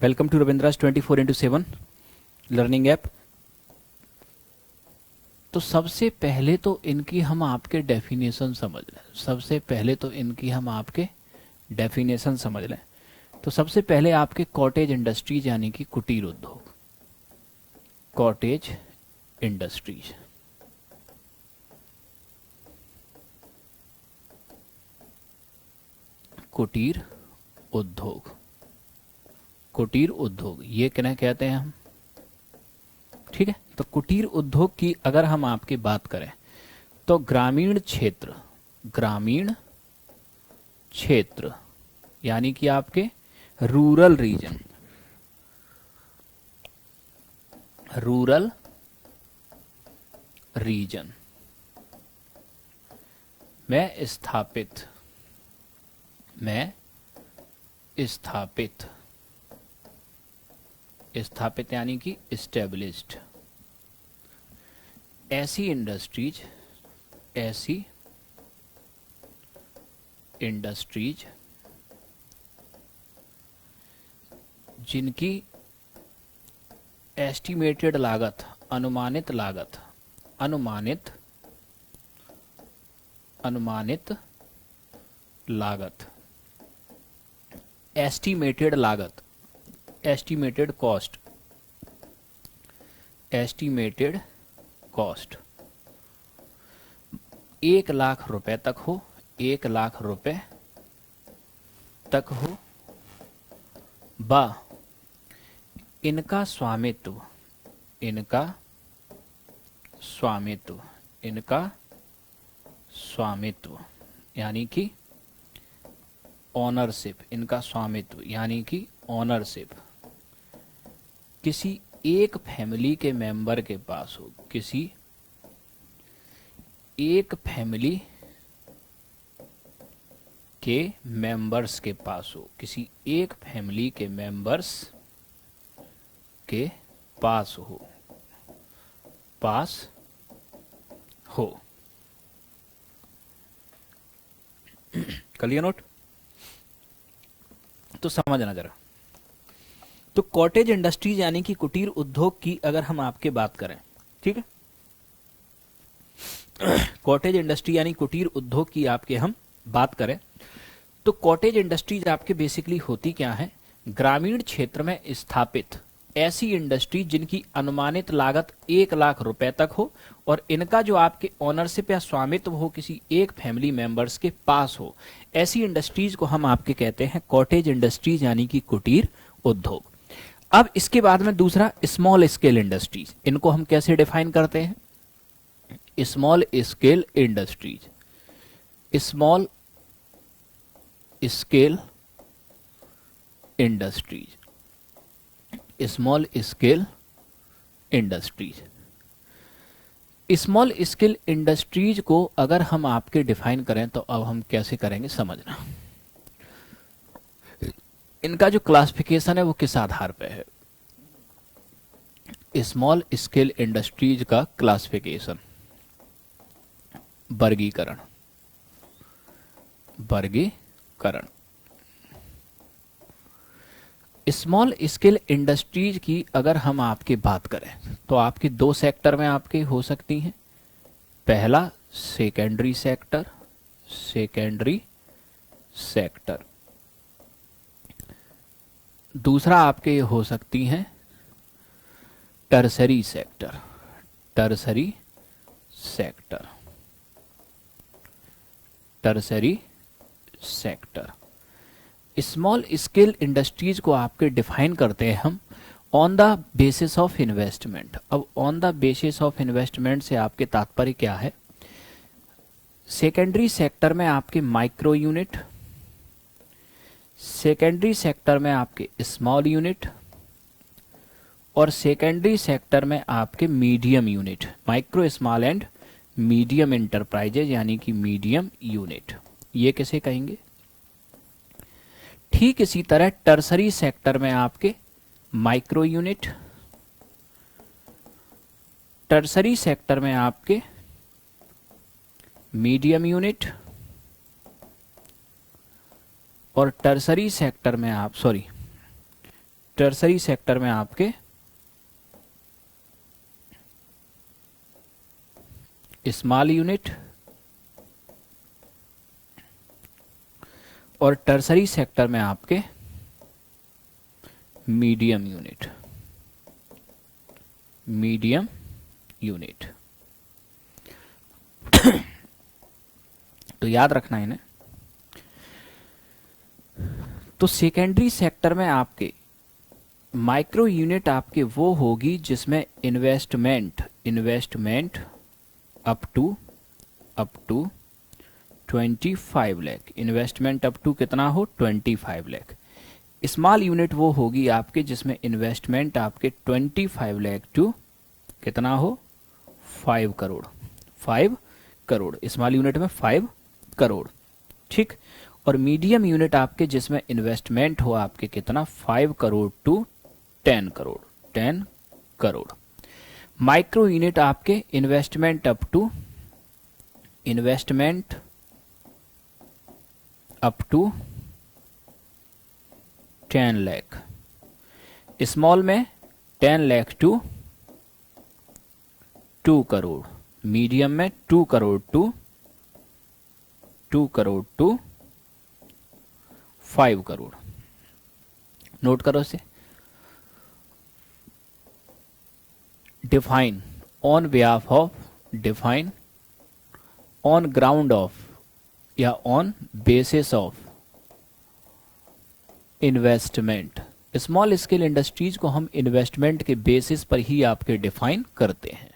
Welcome to Ravindra's 24x7 learning app. तो सबसे पहले तो इनकी हम आपके डेफिनेशन समझ लें। तो सबसे पहले आपके कॉटेज इंडस्ट्रीज यानी कि कुटीर उद्योग, कॉटेज इंडस्ट्रीज। कुटीर उद्योग, कुटीर उद्योग ये क्या कहते हैं हम, ठीक है। तो कुटीर उद्योग की अगर हम आपकी बात करें तो ग्रामीण क्षेत्र यानी कि आपके रूरल रीजन में स्थापित यानी कि इस्टेब्लिश्ड ऐसी इंडस्ट्रीज जिनकी एस्टिमेटेड लागत, अनुमानित लागत, एस्टिमेटेड कॉस्ट 1 लाख रुपए तक हो, बा इनका स्वामित्व यानी कि ऑनरशिप किसी एक फैमिली के मेंबर के पास हो, किसी एक फैमिली के मेंबर्स के पास हो। कर लिया नोट? तो समझना जरा। तो कॉटेज इंडस्ट्रीज यानी कि कुटीर उद्योग की अगर हम आपके बात करें, ठीक है, कॉटेज इंडस्ट्री यानी कुटीर उद्योग की आपके हम बात करें तो कॉटेज इंडस्ट्रीज आपके बेसिकली होती क्या है, ग्रामीण क्षेत्र में स्थापित ऐसी इंडस्ट्री जिनकी अनुमानित लागत 1 लाख रुपए तक हो और इनका जो आपके ऑनरशिप या स्वामित्व हो किसी एक फैमिली मेंबर्स के पास हो, ऐसी इंडस्ट्रीज को हम आपके कहते हैं कॉटेज इंडस्ट्रीज यानी कि कुटीर उद्योग। अब इसके बाद में दूसरा स्मॉल स्केल इंडस्ट्रीज, इनको हम कैसे डिफाइन करते हैं? स्मॉल स्केल इंडस्ट्रीज को अगर हम आपके डिफाइन करें तो अब हम कैसे करेंगे समझना। इनका जो क्लासिफिकेशन है वो किस आधार पे है? स्मॉल स्केल इंडस्ट्रीज का क्लासिफिकेशन, वर्गीकरण। स्मॉल स्केल इंडस्ट्रीज की अगर हम आपकी बात करें तो आपकी 2 सेक्टर में आपके हो सकती हैं। पहला सेकेंडरी सेक्टर, दूसरा आपके हो सकती हैं tertiary sector. Small scale industries को आपके डिफाइन करते हैं हम on the basis of investment. अब on the basis of investment से आपके तात्पर्य क्या है? सेकेंडरी सेक्टर में आपके माइक्रो यूनिट, सेकेंडरी सेक्टर में आपके स्मॉल यूनिट और सेकेंडरी सेक्टर में आपके medium unit, micro small and medium enterprises यानी कि मीडियम यूनिट, ये किसे कहेंगे? ठीक इसी तरह टर्सरी सेक्टर में आपके माइक्रो यूनिट, टर्सरी सेक्टर में आपके मीडियम यूनिट और टर्सरी सेक्टर में आप टर्सरी सेक्टर में आपके स्मॉल यूनिट और टर्सरी सेक्टर में आपके मीडियम यूनिट, मीडियम यूनिट। तो याद रखना है इन्हें। तो सेकेंडरी सेक्टर में आपके माइक्रो यूनिट आपके वो होगी जिसमें investment up to 25 lakh, investment up to कितना हो 25 लाख। स्मॉल यूनिट वो होगी आपके जिसमें इन्वेस्टमेंट आपके 25 लाख टू कितना हो 5 करोड़, 5 करोड़ स्मॉल यूनिट में 5 करोड़, ठीक। और मीडियम यूनिट आपके जिसमें इन्वेस्टमेंट हो आपके कितना 5 crore to 10 crore, 10 crore. Micro unit आपके investment up to 10 lakh, small में 10 लाख टू 2 करोड़, मीडियम में 2 करोड़ टू 5 करोड़। नोट करो इसे। Define on behalf of, define on ground of या on basis of investment. Small scale industries को हम इन्वेस्टमेंट के बेसिस पर ही आपके डिफाइन करते हैं।